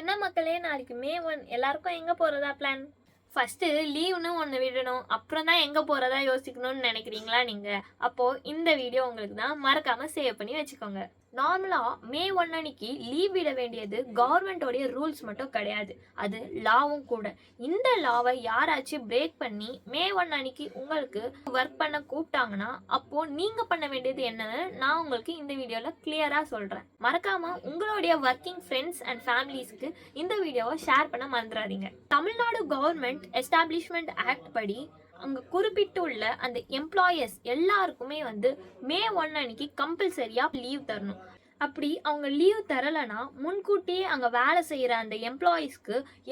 என்ன மக்களே, நாளைக்கு மே 1 எல்லாருக்கும் எங்கே போகிறதா பிளான்? ஃபஸ்ட்டு லீவ்னு ஒன்று விடணும், அப்புறம் தான் எங்கே போகிறதா யோசிக்கணும்னு நினைக்கிறீங்களா நீங்கள்? அப்போது இந்த வீடியோ உங்களுக்கு தான், மறக்காமல் சேவ் பண்ணி வச்சுக்கோங்க. நார்மலாக மே 1 அன்னைக்கு லீவ் விட வேண்டியது கவர்மெண்ட்டோடைய ரூல்ஸ் மட்டும் கிடையாது, அது லாவும் கூட. இந்த லாவை யாராச்சும் பிரேக் பண்ணி மே 1 அன்னைக்கு உங்களுக்கு ஒர்க் பண்ண கூப்பிட்டாங்கன்னா அப்போது நீங்கள் பண்ண வேண்டியது என்னன்னு நான் உங்களுக்கு இந்த வீடியோவில் கிளியராக சொல்கிறேன். மறக்காமல் உங்களுடைய ஒர்க்கிங் ஃப்ரெண்ட்ஸ் அண்ட் ஃபேமிலிஸ்க்கு இந்த வீடியோவை ஷேர் பண்ண மறந்துடாதீங்க. தமிழ்நாடு கவர்மெண்ட் எஸ்டாப்ளிஷ்மெண்ட் ஆக்ட் படி அங்கே குறிப்பிட்டுள்ள அந்த எம்ப்ளாயர்ஸ் எல்லாருக்குமே மே 1 அன்னைக்கு கம்பல்சரியாக லீவ் தரணும். அப்படி அவங்க லீவ் தரலைன்னா முன்கூட்டியே அங்கே வேலை செய்கிற அந்த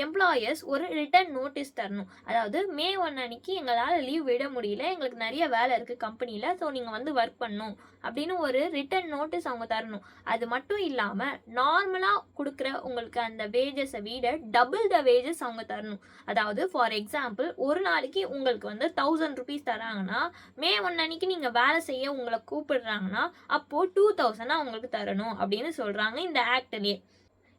எம்ப்ளாயர்ஸ் ஒரு ரிட்டன் நோட்டீஸ் தரணும். அதாவது மே 1 அன்னைக்கு எங்களால் லீவ் விட முடியல, எங்களுக்கு நிறைய வேலை இருக்குது கம்பெனியில், ஸோ நீங்கள் ஒர்க் பண்ணணும் அப்படின்னு ஒரு ரிட்டன் நோட்டீஸ் அவங்க தரணும். அது மட்டும் இல்லாமல் நார்மலாக கொடுக்குற உங்களுக்கு அந்த வேஜஸை விட டபுள் த வேஜஸ் அவங்க தரணும். அதாவது ஃபார் எக்ஸாம்பிள், ஒரு நாளைக்கு உங்களுக்கு 1000 rupees தராங்கன்னா மே 1 அன்னைக்கு நீங்கள் வேலை செய்ய உங்களை கூப்பிடுறாங்கன்னா அப்போது 2000 அவங்களுக்கு தரணும் அப்படின்னு சொல்றாங்க இந்த ஆக்ட்லயே.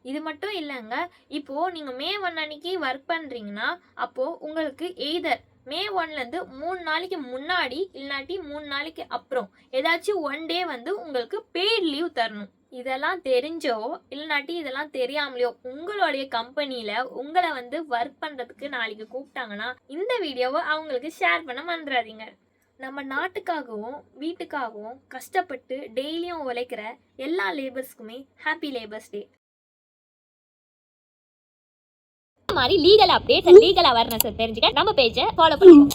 இது மட்டும் இல்லைங்க, இப்போ நீங்க மே 1 அன்னைக்கு ஒர்க் பண்றீங்கன்னா அப்போ உங்களுக்கு எய்தர் மே 1லேருந்து 3 நாளைக்கு முன்னாடி இல்லாட்டி 3 நாளைக்கு அப்புறம் ஏதாச்சும் 1 டே உங்களுக்கு பெய்ட் லீவ் தரணும். இதெல்லாம் தெரிஞ்சோ இல்லாட்டி இதெல்லாம் தெரியாமலையோ உங்களுடைய கம்பெனியில உங்களை ஒர்க் பண்றதுக்கு நாளைக்கு கூப்பிட்டாங்கன்னா இந்த வீடியோவை அவங்களுக்கு ஷேர் பண்ண மறந்துடாதீங்க. நம்ம நாட்டுக்காகவும் வீட்டுக்காகவும் கஷ்டப்பட்டு டெய்லியும் உழைக்கிற எல்லா லேபர்ஸ்க்குமே ஹாப்பி லேபர்ஸ் டே. மாதிரி legal updates and legal awareness தெரிஞ்சுக்க நம்ம பேஜை ஃபாலோ பண்ணுங்க.